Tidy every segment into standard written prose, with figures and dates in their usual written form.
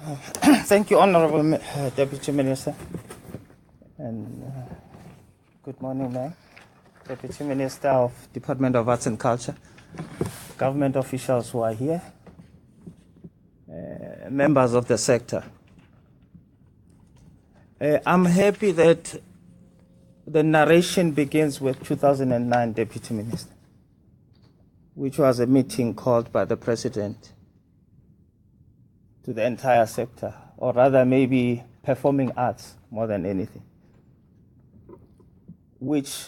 Thank you, Honorable Deputy Minister. And good morning, ma'am. Deputy Minister of Department of Arts and Culture, government officials who are here, members of the sector. I'm happy that the narration begins with 2009, Deputy Minister, which was a meeting called by the President to the entire sector, or rather maybe performing arts more than anything, which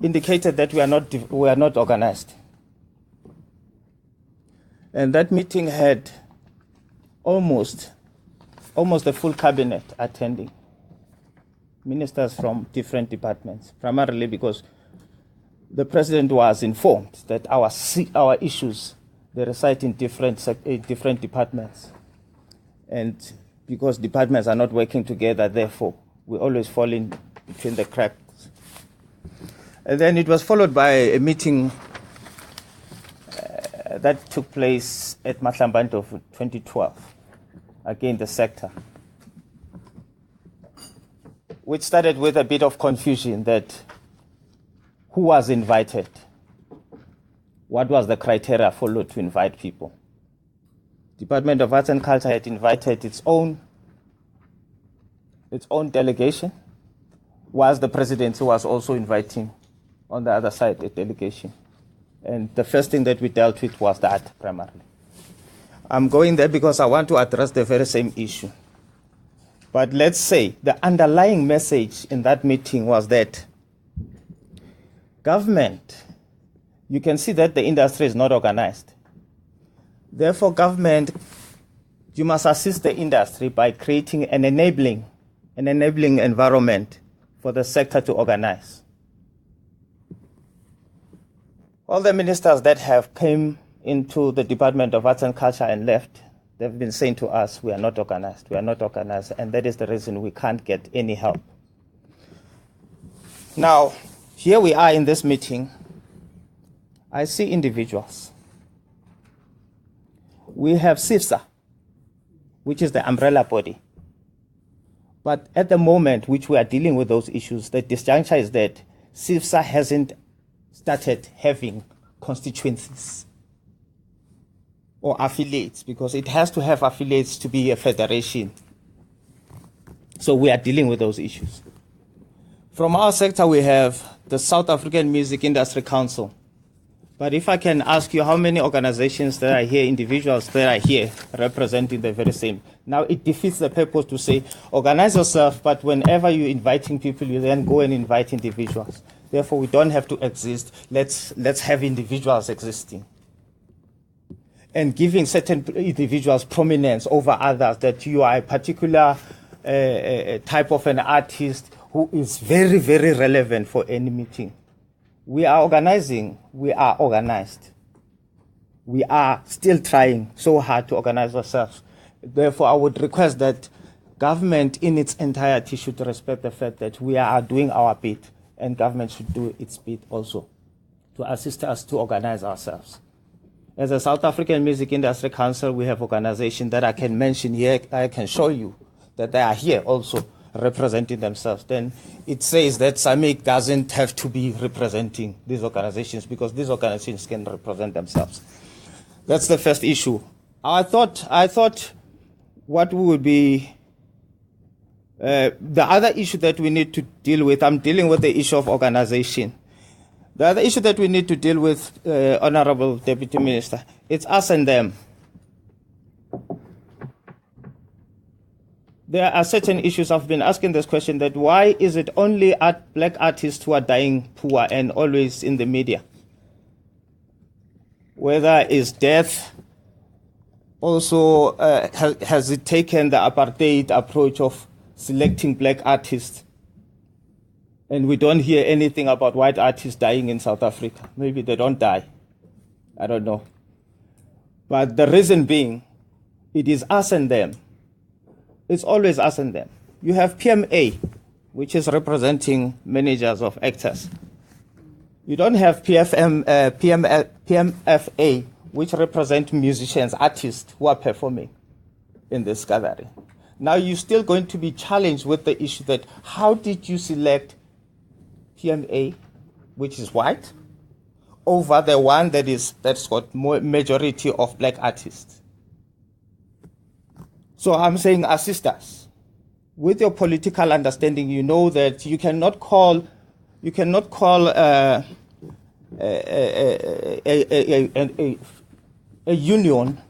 indicated that we are not organized. And that meeting had almost a full cabinet attending, ministers from different departments, primarily because the President was informed that our issues, they reside in different departments. And because departments are not working together, therefore, we always fall in between the cracks. And then it was followed by a meeting that took place at Mahlambandlo of 2012, again the sector, which started with a bit of confusion that who was invited, what was the criteria followed to invite people. Department of Arts and Culture had invited its own delegation, whilst the Presidency was also inviting on the other side a delegation. And the first thing that we dealt with was that primarily. I'm going there because I want to address the very same issue. But let's say the underlying message in that meeting was that government, you can see that the industry is not organized. Therefore, government, you must assist the industry by creating an enabling environment for the sector to organize. All the ministers that have come into the Department of Arts and Culture and left, they've been saying to us, we are not organized, and that is the reason we can't get any help. Now, here we are in this meeting. I see individuals. We have CIFSA, which is the umbrella body. But at the moment which we are dealing with those issues, the disjuncture is that CIFSA hasn't started having constituencies or affiliates, because it has to have affiliates to be a federation. So we are dealing with those issues. From our sector, we have the South African Music Industry Council. But if I can ask you how many organizations that are here, individuals that are here representing the very same. Now it defeats the purpose to say, organize yourself, but whenever you're inviting people, you then go and invite individuals. Therefore, we don't have to exist. Let's have individuals existing. And giving certain individuals prominence over others, that you are a particular type of an artist who is very, very relevant for any meeting. We are organizing. We are organized. We are still trying so hard to organize ourselves. Therefore, I would request that government in its entirety should respect the fact that we are doing our bit, and government should do its bit also to assist us to organize ourselves. As a South African Music Industry Council, we have organizations that I can mention here. I can show you that they are here also representing themselves. Then it says that SAMIC doesn't have to be representing these organizations, because these organizations can represent themselves. That's the first issue. I thought what would be the other issue that we need to deal with. I'm dealing with the issue of organization. The other issue that we need to deal with, Honorable Deputy Minister, it's us and them. There are certain issues. I've been asking this question, that why is it only black artists who are dying poor and always in the media? Whether is death also, has it taken the apartheid approach of selecting black artists? And we don't hear anything about white artists dying in South Africa. Maybe they don't die. I don't know. But the reason being, it is us and them. It's always us and them. You have PMA, which is representing managers of actors. You don't have PMFA, which represent musicians, artists who are performing. in this gathering. Now you're still going to be challenged with the issue that how did you select PMA, which is white, over the one that's got more majority of black artists? So I'm saying, assist us. With your political understanding, you know that you cannot call a union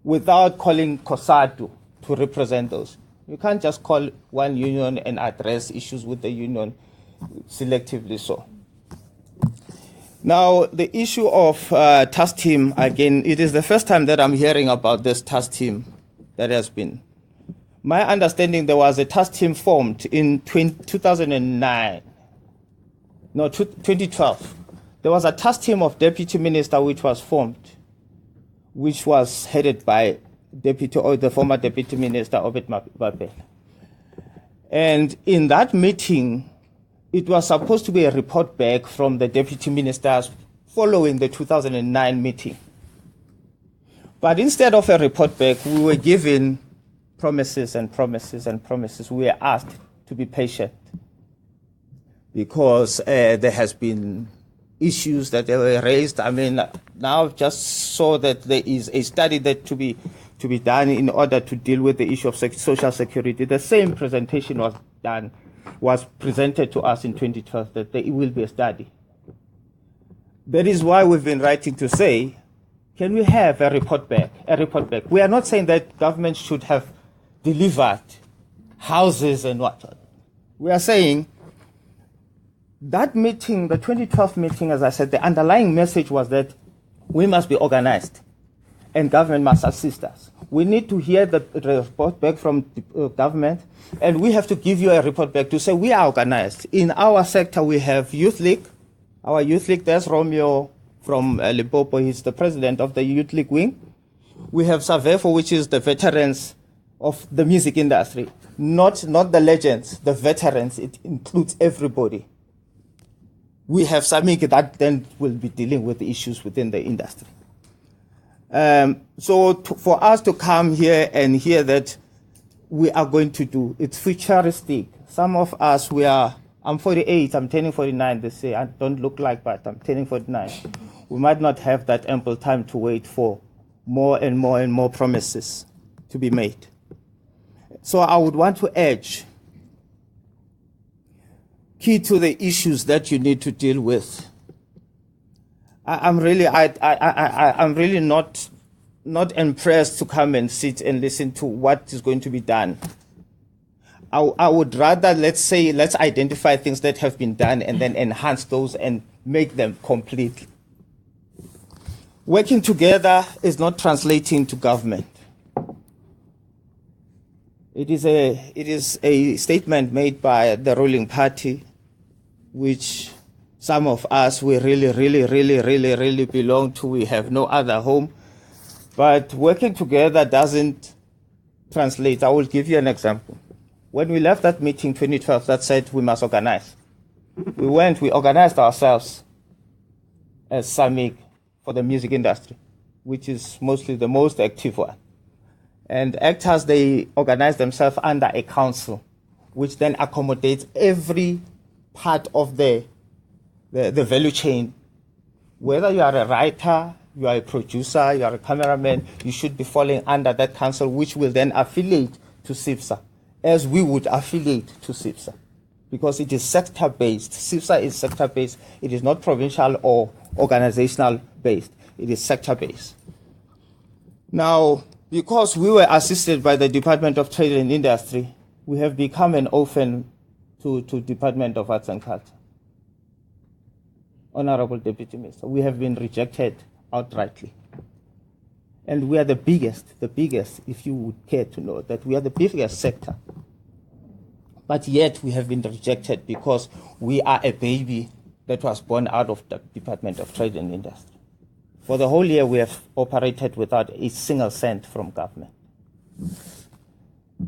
without calling COSATU to represent those. You can't just call one union and address issues with the union selectively so. Now, the issue of task team, again, it is the first time that I'm hearing about this task team that has been. My understanding, there was a task team formed in 2009. No, 2012. There was a task team of deputy minister which was formed, which was headed by the former deputy minister, Obed Mabel. And in that meeting, it was supposed to be a report back from the deputy ministers following the 2009 meeting. But instead of a report back, we were given promises and promises and promises. We were asked to be patient because there has been issues that they were raised. I mean, now I've just saw that there is a study that to be done in order to deal with the issue of social security. The same presentation was presented to us in 2012 that there will be a study. That is why we've been writing to say, can we have a report back? We are not saying that government should have delivered houses and whatnot. We are saying that meeting, the 2012 meeting, as I said, the underlying message was that we must be organized and government must assist us. We need to hear the report back from the government, and we have to give you a report back to say we are organized. In our sector, we have Youth League. Our Youth League, there's Romeo from Limpopo. He's the president of the Youth League wing. We have SAVEFO, which is the veterans of the music industry. Not the legends, the veterans. It includes everybody. We have SAMIC that then will be dealing with the issues within the industry. For us to come here and hear that we are going to do, it's futuristic. Some of us, I'm 48, I'm turning 49 this year. I don't look like that, I'm turning 49. We might not have that ample time to wait for more and more and more promises to be made. So I would want to urge, key to the issues that you need to deal with. I'm really not impressed to come and sit and listen to what is going to be done. I would rather, let's identify things that have been done and then enhance those and make them complete. Working together is not translating to government. It is a statement made by the ruling party, which some of us, we really belong to. We have no other home. But working together doesn't translate. I will give you an example. When we left that meeting 2012, that said we must organize. We organized ourselves as SAMIC for the music industry, which is mostly the most active one. And actors, they organize themselves under a council, which then accommodates every part of the value chain. Whether you are a writer, you are a producer, you are a cameraman, you should be falling under that council, which will then affiliate to CIPSA, as we would affiliate to CIPSA, because it is sector-based. CIPSA is sector-based. It is not provincial or organizational-based. It is sector-based. Now, because we were assisted by the Department of Trade and Industry, we have become an orphan to Department of Arts and Culture. Honorable Deputy Minister, we have been rejected outrightly. And we are the biggest, if you would care to know, that we are the biggest sector. But yet we have been rejected because we are a baby that was born out of the Department of Trade and Industry. For the whole year, we have operated without a single cent from government.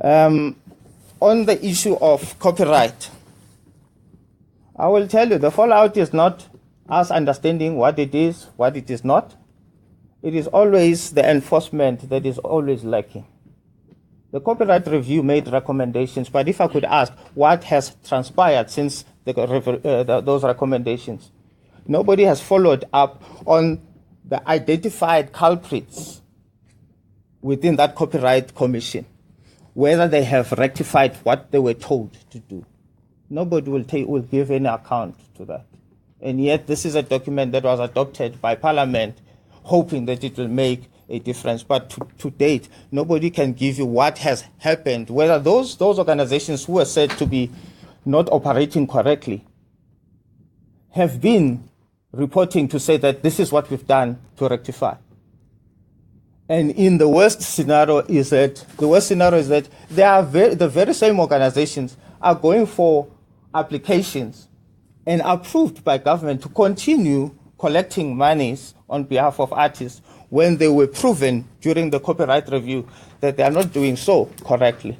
On the issue of copyright, I will tell you, the fallout is not us understanding what it is not. It is always the enforcement that is always lacking. The Copyright Review made recommendations, but if I could ask, what has transpired since those recommendations? Nobody has followed up on the identified culprits within that Copyright Commission, whether they have rectified what they were told to do. Nobody will give any account to that. And yet this is a document that was adopted by Parliament, hoping that it will make a difference. But to date, nobody can give you what has happened, whether those organizations who are said to be not operating correctly have been reporting to say that this is what we've done to rectify. And in the worst scenario is that they are the very same organizations are going for applications and approved by government to continue collecting monies on behalf of artists when they were proven during the Copyright Review that they are not doing so correctly.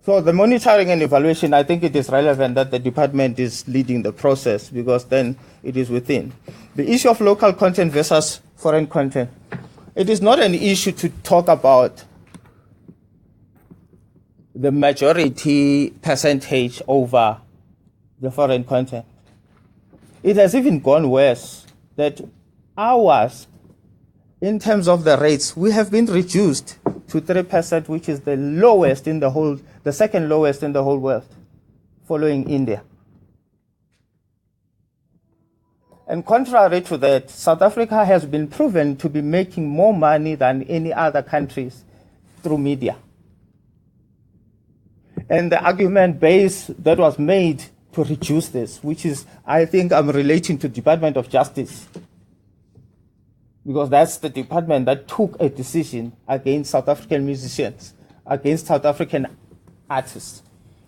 So the monitoring and evaluation, I think it is relevant that the department is leading the process, because then it is within. The issue of local content versus foreign content. It is not an issue to talk about the majority percentage over the foreign content. It has even gone worse, that ours, in terms of the rates, we have been reduced to 3%, which is the lowest in the second lowest in the whole world, following India. And contrary to that, South Africa has been proven to be making more money than any other countries through media. And the argument base that was made to reduce this, which is, I think I'm relating to Department of Justice, because that's the department that took a decision against South African musicians, against South African artists,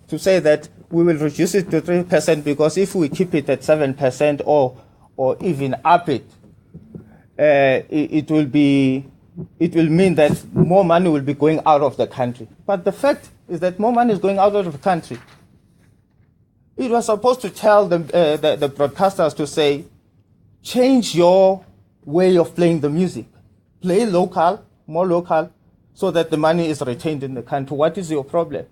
to say that we will reduce it to 3% because if we keep it at 7% or even up it, it will mean that more money will be going out of the country. But the fact is that more money is going out of the country. It was supposed to tell the broadcasters to say, change your way of playing the music. Play local, more local, so that the money is retained in the country. What is your problem?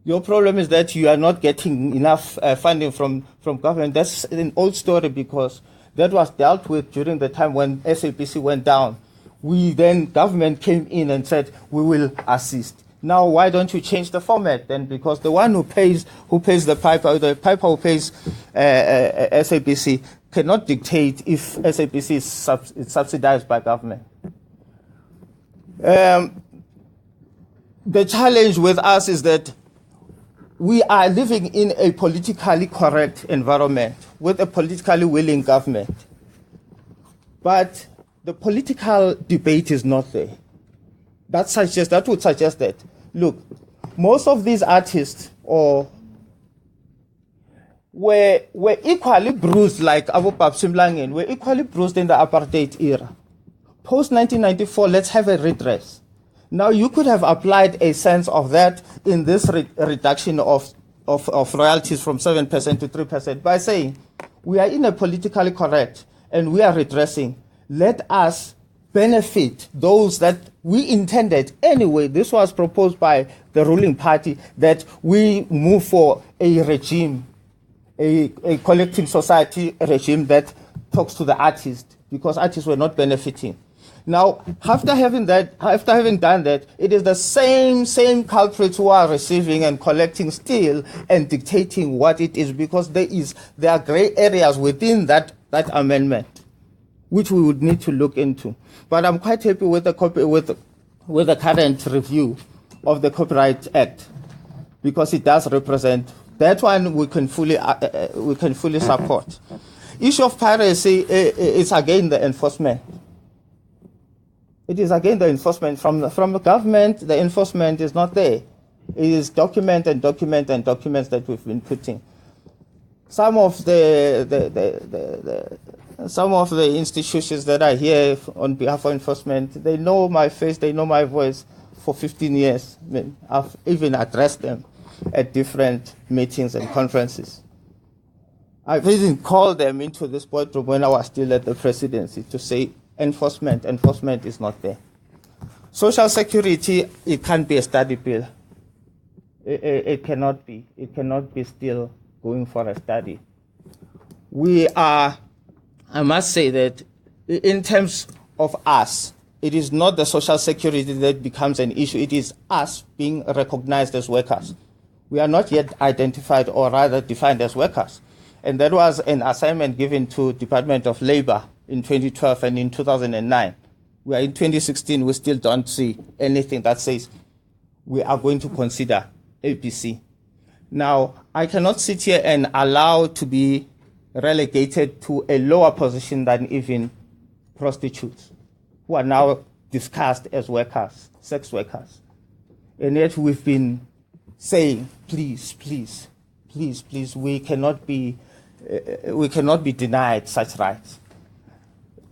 Your problem is that you are not getting enough funding from government. That's an old story, because that was dealt with during the time when SABC went down. Government came in and said, we will assist. Now, why don't you change the format then? Because the one who pays the piper, the piper who pays SABC cannot dictate if SABC is subsidized by government. The challenge with us is that we are living in a politically correct environment with a politically willing government. But the political debate is not there. That would suggest that, look, most of these artists were equally bruised, like Abu Pap Simlangen, were equally bruised in the apartheid era. Post-1994, let's have a redress. Now, you could have applied a sense of that in this reduction of royalties from 7% to 3% by saying, we are in a politically correct and we are redressing. Let us benefit those that we intended. Anyway, this was proposed by the ruling party, that we move for a regime, a collecting society regime that talks to the artists, because artists were not benefiting. Now, after having done that, it is the same culprits who are receiving and collecting still and dictating what it is, because there are gray areas within that amendment, which we would need to look into. But I'm quite happy with the current review of the Copyright Act, because it does represent that one. We can fully support. Issue of piracy is again the enforcement. It is again the enforcement from the government. The enforcement is not there. It is document and documents that we've been putting. Some of the institutions that are here on behalf of enforcement, they know my face, they know my voice for 15 years. I mean, I've even addressed them at different meetings and conferences. I've even called them into this boardroom when I was still at the presidency to say enforcement is not there. Social security, it can't be a study bill. It cannot be. It cannot be still going for a study. We are, I must say that in terms of us, it is not the social security that becomes an issue. It is us being recognized as workers. We are not yet identified or rather defined as workers. And that was an assignment given to Department of Labor in 2012 and in 2009. We are in 2016, we still don't see anything that says we are going to consider APC. Now, I cannot sit here and allow to be relegated to a lower position than even prostitutes, who are now discussed as workers, sex workers. And yet we've been saying, please, please, please, please, we cannot be denied such rights.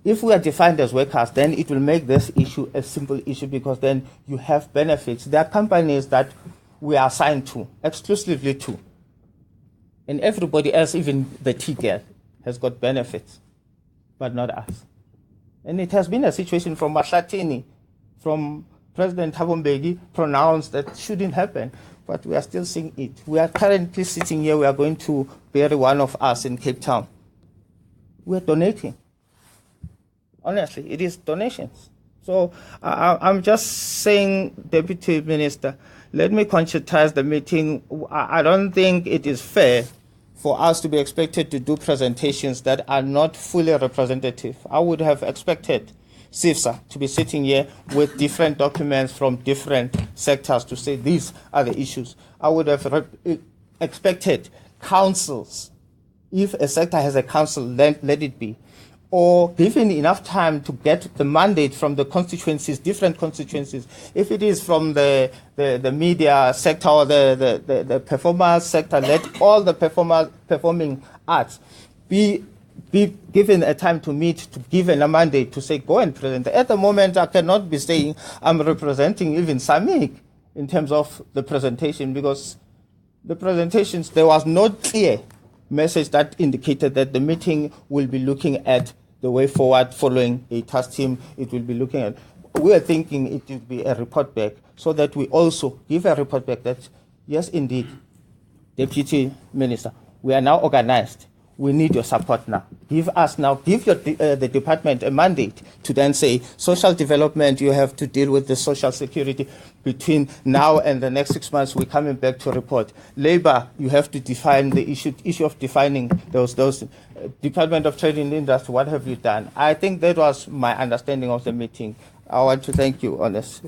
If we are defined as workers, then it will make this issue a simple issue, because then you have benefits. There are companies that we are assigned to, exclusively to. And everybody else, even the T-girl, has got benefits, but not us. And it has been a situation from Mahlatini, from President Thabo Mbeki, pronounced that shouldn't happen, but we are still seeing it. We are currently sitting here, we are going to bury one of us in Cape Town. We are donating. Honestly, it is donations. So I'm just saying, Deputy Minister, let me conscientize the meeting. I don't think it is fair for us to be expected to do presentations that are not fully representative. I would have expected CIFSA to be sitting here with different documents from different sectors to say these are the issues. I would have expected councils. If a sector has a council, let it be. Or given enough time to get the mandate from the constituencies, different constituencies. If it is from the media sector or the performance sector, let all the performing arts be given a time to meet, to give a mandate to say, go and present. At the moment, I cannot be saying I'm representing even SAMIC in terms of the presentation, because the presentations, there was no clear message that indicated that the meeting will be looking at the way forward following a task team. It will be looking at, we are thinking it will be a report back, so that we also give a report back that, yes, indeed, Deputy Minister, we are now organized. We need your support now. Give the department a mandate to then say, social development, you have to deal with the social security between now and the next 6 months. We're coming back to report. Labor, you have to define the issue of defining those. Department of Trade and Industry, what have you done? I think that was my understanding of the meeting. I want to thank you on this.